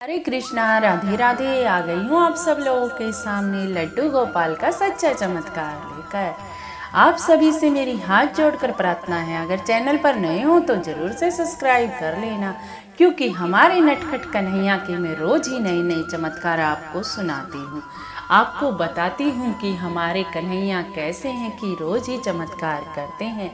हरे कृष्णा, राधे राधे। आ गई हूँ आप सब लोगों के सामने लड्डू गोपाल का सच्चा चमत्कार लेकर। आप सभी से मेरी हाथ जोड़कर प्रार्थना है, अगर चैनल पर नए हो तो जरूर से सब्सक्राइब कर लेना, क्योंकि हमारे नटखट कन्हैया के मैं रोज ही नए नए चमत्कार आपको सुनाती हूँ। आपको बताती हूँ कि हमारे कन्हैया कैसे हैं कि रोज ही चमत्कार करते हैं।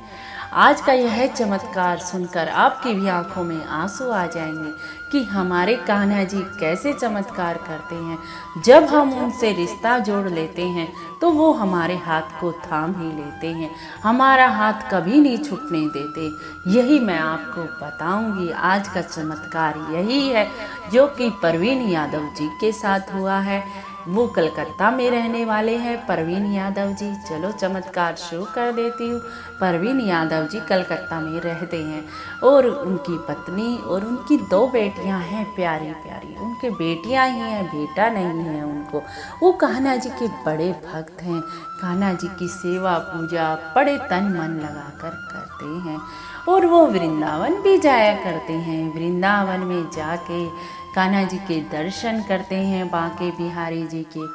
आज का यह चमत्कार सुनकर आपकी भी आंखों में आंसू आ जाएंगे कि हमारे कान्हा जी कैसे चमत्कार करते हैं। जब हम उनसे रिश्ता जोड़ लेते हैं तो वो हमारे हाथ को थाम ही लेते हैं, हमारा हाथ कभी नहीं छूटने देते। यही मैं आपको बताऊंगी। आज का चमत्कार यही है जो कि परवीन यादव जी के साथ हुआ है। वो कलकत्ता में रहने वाले हैं परवीन यादव जी। चलो चमत्कार शुरू कर देती हूँ। परवीन यादव जी कलकत्ता में रहते हैं और उनकी पत्नी और उनकी 2 बेटियां हैं, प्यारी प्यारी। उनके बेटियां ही हैं, बेटा नहीं है उनको। वो कान्हा जी के बड़े भक्त हैं, कान्हा जी की सेवा पूजा बड़े तन मन लगाकर करते हैं और वो वृंदावन भी जाया करते हैं। वृंदावन में जाके कान्हा जी के दर्शन करते हैं, बांके बिहारी जी के,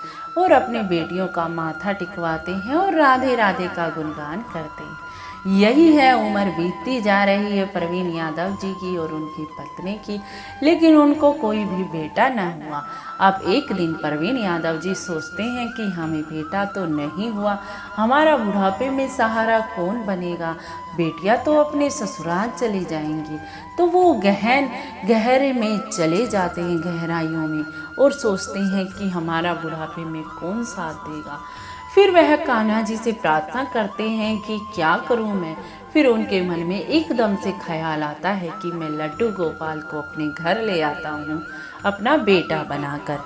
और अपने बेटियों का माथा टिकवाते हैं और राधे राधे का गुणगान करते हैं। यही है, उम्र बीतती जा रही है परवीन यादव जी की और उनकी पत्नी की, लेकिन उनको कोई भी बेटा न हुआ। अब एक दिन परवीन यादव जी सोचते हैं कि हमें बेटा तो नहीं हुआ, हमारा बुढ़ापे में सहारा कौन बनेगा, बेटियां तो अपने ससुराल चली जाएंगी। तो वो गहरे में चले जाते हैं, गहराइयों में, और सोचते हैं कि हमारा बुढ़ापे में कौन साथ देगा। फिर वह कान्हा जी से प्रार्थना करते हैं कि क्या करूं मैं। फिर उनके मन में एकदम से ख्याल आता है कि मैं लड्डू गोपाल को अपने घर ले आता हूं, अपना बेटा बनाकर।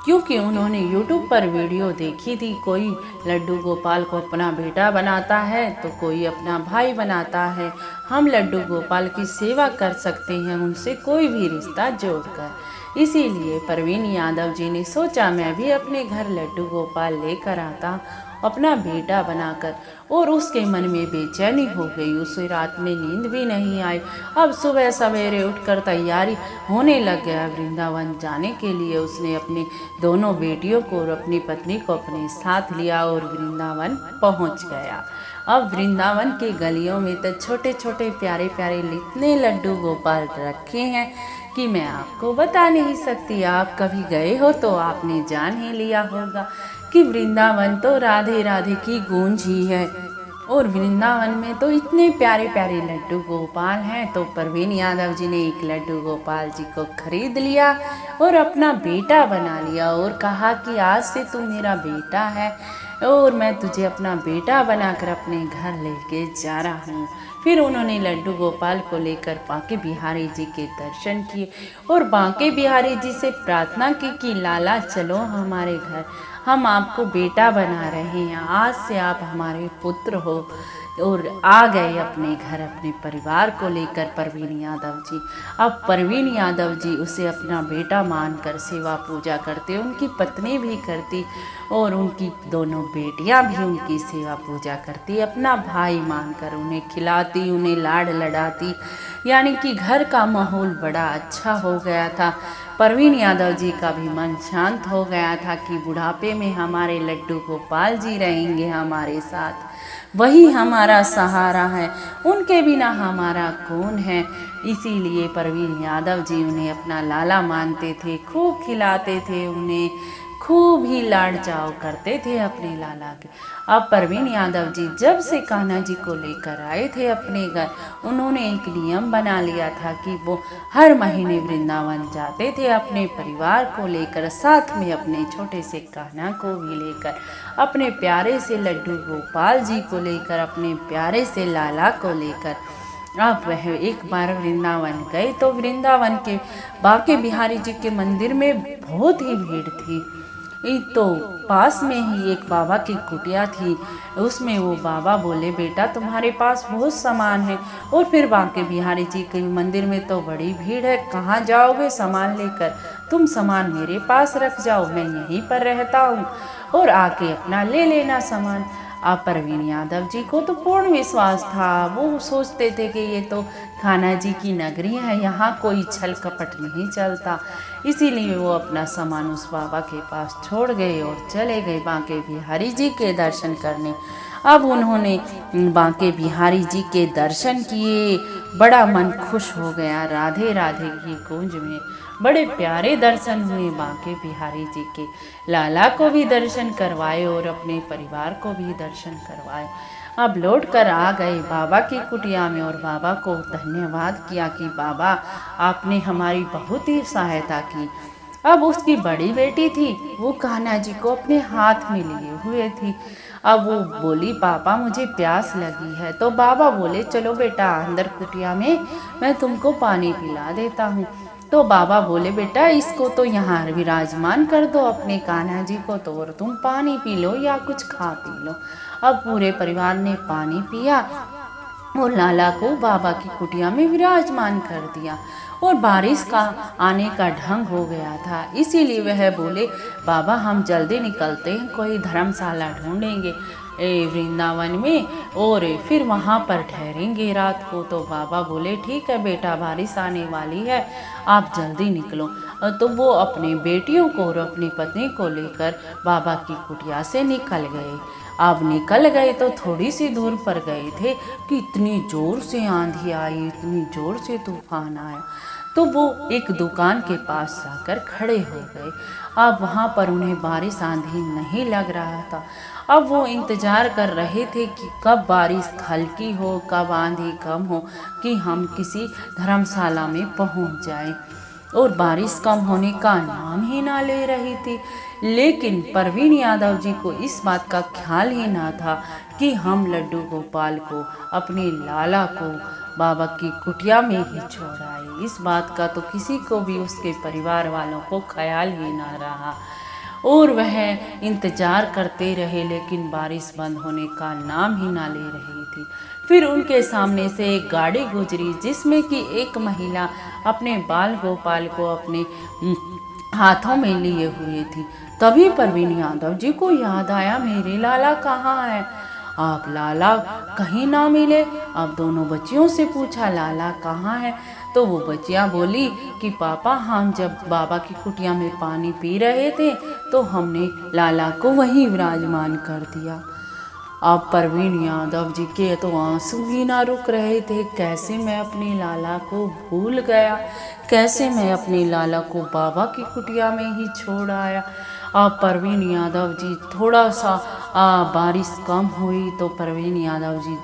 क्योंकि उन्होंने YouTube पर वीडियो देखी थी, कोई लड्डू गोपाल को अपना बेटा बनाता है तो कोई अपना भाई बनाता है। हम लड्डू गोपाल की सेवा कर सकते हैं उनसे कोई भी रिश्ता जोड़कर। इसीलिए परवीन यादव जी ने सोचा मैं भी अपने घर लड्डू गोपाल लेकर आता, अपना बेटा बनाकर। और उसके मन में बेचैनी हो गई, उसे रात में नींद भी नहीं आई। अब सुबह सवेरे उठकर तैयारी होने लग गया वृंदावन जाने के लिए। उसने अपनी दोनों बेटियों को और अपनी पत्नी को अपने साथ लिया और वृंदावन पहुंच गया। अब वृंदावन की गलियों में तो छोटे छोटे प्यारे प्यारे इतने लड्डू गोपाल रखे हैं कि मैं आपको बता नहीं सकती। आप कभी गए हो तो आपने जान ही लिया होगा कि वृंदावन तो राधे राधे की गूंज ही है। और वृंदावन में तो इतने प्यारे प्यारे लड्डू गोपाल हैं। तो परवीन यादव जी ने एक लड्डू गोपाल जी को खरीद लिया और अपना बेटा बना लिया और कहा कि आज से तू मेरा बेटा है और मैं तुझे अपना बेटा बनाकर अपने घर लेके जा रहा हूँ। फिर उन्होंने लड्डू गोपाल को लेकर बांके बिहारी जी के दर्शन किए और बांके बिहारी जी से प्रार्थना की कि लाला चलो हमारे घर, हम आपको बेटा बना रहे हैं, आज से आप हमारे पुत्र हो। और आ गए अपने घर अपने परिवार को लेकर परवीन यादव जी। अब परवीन यादव जी उसे अपना बेटा मानकर सेवा पूजा करते, उनकी पत्नी भी करती और उनकी दोनों बेटियां भी उनकी सेवा पूजा करती, अपना भाई मानकर उन्हें खिलाती, उन्हें लाड लड़ाती। यानी कि घर का माहौल बड़ा अच्छा हो गया था। परवीन यादव जी का भी मन शांत हो गया था कि बुढ़ापे में हमारे लड्डू गोपाल जी रहेंगे हमारे साथ, वही हमारा सहारा है, उनके बिना हमारा कौन है। इसीलिए परवीन यादव जी उन्हें अपना लाला मानते थे, खूब खिलाते थे, उन्हें खूब ही लाड चाव करते थे अपने लाला के। अब परवीन यादव जी जब से कान्हा जी को लेकर आए थे अपने घर, उन्होंने एक नियम बना लिया था कि वो हर महीने वृंदावन जाते थे अपने परिवार को लेकर, साथ में अपने छोटे से कान्हा को भी लेकर, अपने प्यारे से लड्डू गोपाल जी को लेकर, अपने प्यारे से लाला को लेकर। अब वह एक बार वृंदावन गए तो वृंदावन के बांके बिहारी जी के मंदिर में बहुत ही भीड़ थी। तो पास में ही एक बाबा की कुटिया थी, उसमें वो बाबा बोले बेटा तुम्हारे पास बहुत सामान है। और फिर बांके बिहारी जी के मंदिर में तो बड़ी भीड़ है, कहाँ जाओगे सामान लेकर, तुम सामान मेरे पास रख जाओ, मैं यहीं पर रहता हूँ और आके अपना ले लेना सामान। अब परवीन यादव जी को तो पूर्ण विश्वास था, वो सोचते थे कि ये तो कान्हा जी की नगरी है, यहाँ कोई छल कपट नहीं चलता। इसीलिए वो अपना सामान उस बाबा के पास छोड़ गए और चले गए बांके बिहारी जी के दर्शन करने। अब उन्होंने बांके बिहारी जी के दर्शन किए, बड़ा मन खुश हो गया। राधे राधे की गूंज में बड़े प्यारे दर्शन हुए बांके बिहारी जी के। लाला को भी दर्शन करवाए और अपने परिवार को भी दर्शन करवाए। अब लौट कर आ गए बाबा की कुटिया में और बाबा को धन्यवाद किया कि बाबा आपने हमारी बहुत ही सहायता की। अब उसकी बड़ी बेटी थी, वो कान्हा जी को अपने हाथ में लिए हुए थी। अब वो बोली पापा मुझे प्यास लगी है, तो बाबा बोले चलो बेटा अंदर कुटिया में मैं तुमको पानी पिला देता हूँ। तो बाबा बोले बेटा इसको तो यहाँ विराजमान कर दो अपने कान्हा जी को, तो और तुम पानी पी लो या कुछ खा पी लो। अब पूरे परिवार ने पानी पिया और लाला को बाबा की कुटिया में विराजमान कर दिया। और बारिश का आने का ढंग हो गया था, इसीलिए वह बोले बाबा हम जल्दी निकलते हैं, कोई धर्मशाला ढूंढेंगे वृंदावन में और फिर वहाँ पर ठहरेंगे रात को। तो बाबा बोले ठीक है बेटा बारिश आने वाली है, आप जल्दी निकलो। तो वो अपने बेटियों को और अपनी पत्नी को लेकर बाबा की कुटिया से निकल गए। अब निकल गए तो थोड़ी सी दूर पर गए थे कि इतनी जोर से आंधी आई, इतनी जोर से तूफान आया। तो वो एक दुकान के पास जाकर खड़े हो गए। अब वहाँ पर उन्हें बारिश आंधी नहीं लग रहा था। अब वो इंतज़ार कर रहे थे कि कब बारिश हल्की हो, कब आंधी कम हो, कि हम किसी धर्मशाला में पहुँच जाएं। और बारिश कम होने का नाम ही ना ले रही थी। लेकिन परवीन यादव जी को इस बात का ख्याल ही ना था कि हम लड्डू गोपाल को, अपने लाला को बाबा की कुटिया में ही छोड़ आए। इस बात का तो किसी को भी उसके परिवार वालों को ख्याल ही ना रहा और वह इंतज़ार करते रहे, लेकिन बारिश बंद होने का नाम ही ना ले रही थी। फिर उनके सामने से एक गाड़ी गुजरी जिसमें कि एक महिला अपने बाल गोपाल को अपने हाथों में लिए हुए थी। तभी परवीन यादव जी को याद आया मेरे लाला कहाँ है। आप लाला कहीं ना मिले। अब दोनों बच्चियों से पूछा लाला कहाँ है, तो वो बच्चियाँ बोली कि पापा हम जब बाबा की कुटिया में पानी पी रहे थे तो हमने लाला को वहीं विराजमान कर दिया। अब परवीन यादव जी के तो आंसू ही ना रुक रहे थे। कैसे मैं अपने लाला को भूल गया, कैसे मैं अपने लाला को बाबा की कुटिया में ही छोड़ आया। अब परवीन यादव जी थोड़ा सा बारिश कम हुई तो परवीन यादव जी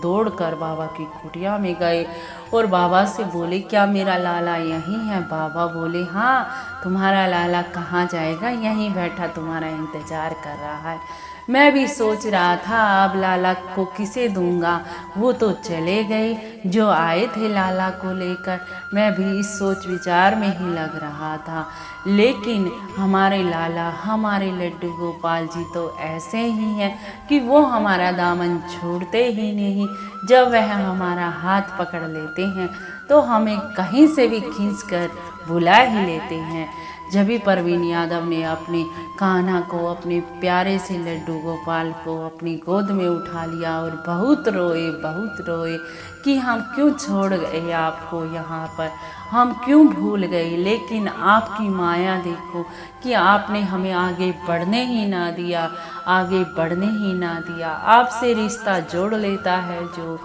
दौड़ कर बाबा की कुटिया में गए और बाबा से बोले क्या मेरा लाला यहीं है। बाबा बोले हाँ तुम्हारा लाला कहाँ जाएगा, यहीं बैठा तुम्हारा इंतज़ार कर रहा है। मैं भी सोच रहा था अब लाला को किसे दूंगा, वो तो चले गए जो आए थे लाला को लेकर। मैं भी इस सोच विचार में ही लग रहा था, लेकिन हमारे लाला हमारे लड्डू गोपाल जी तो ऐसे ही हैं कि वो हमारा दामन छोड़ते ही नहीं। जब वह हमारा हाथ पकड़ लेते हैं तो हमें कहीं से भी खींचकर बुला ही लेते हैं। जब भी परवीन यादव ने अपने कान्हा को, अपने प्यारे से लड्डू गोपाल को अपनी गोद में उठा लिया और बहुत रोए कि हम क्यों छोड़ गए आपको यहाँ पर, हम क्यों भूल गए। लेकिन आपकी माया देखो कि आपने हमें आगे बढ़ने ही ना दिया, आगे बढ़ने ही ना दिया। आपसे रिश्ता जोड़ लेता है जो,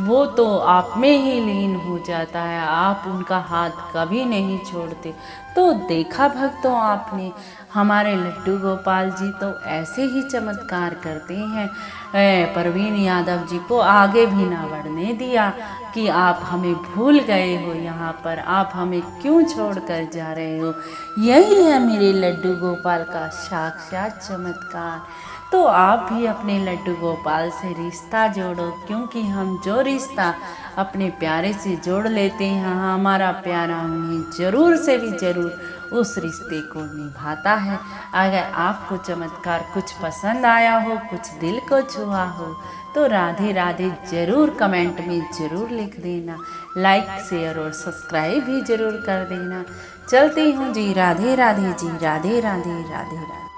वो तो आप में ही लीन हो जाता है, आप उनका हाथ कभी नहीं छोड़ते। तो देखा भक्तों आपने, हमारे लड्डू गोपाल जी तो ऐसे ही चमत्कार करते हैं। परवीन यादव जी को आगे भी ना बढ़ने दिया कि आप हमें भूल गए हो, यहाँ पर आप हमें क्यों छोड़ कर जा रहे हो। यही है मेरे लड्डू गोपाल का साक्षात चमत्कार। तो आप भी अपने लड्डू गोपाल से रिश्ता जोड़ो, क्योंकि हम जो रिश्ता अपने प्यारे से जोड़ लेते हैं हमारा प्यारा उन्हें ज़रूर से भी ज़रूर उस रिश्ते को निभाता है। अगर आपको चमत्कार कुछ पसंद आया हो, कुछ दिल को छुआ हो, तो राधे राधे ज़रूर कमेंट में ज़रूर लिख देना। लाइक शेयर और सब्सक्राइब भी ज़रूर कर देना। चलती हूँ जी, राधे राधे जी, राधे राधे राधे राधे।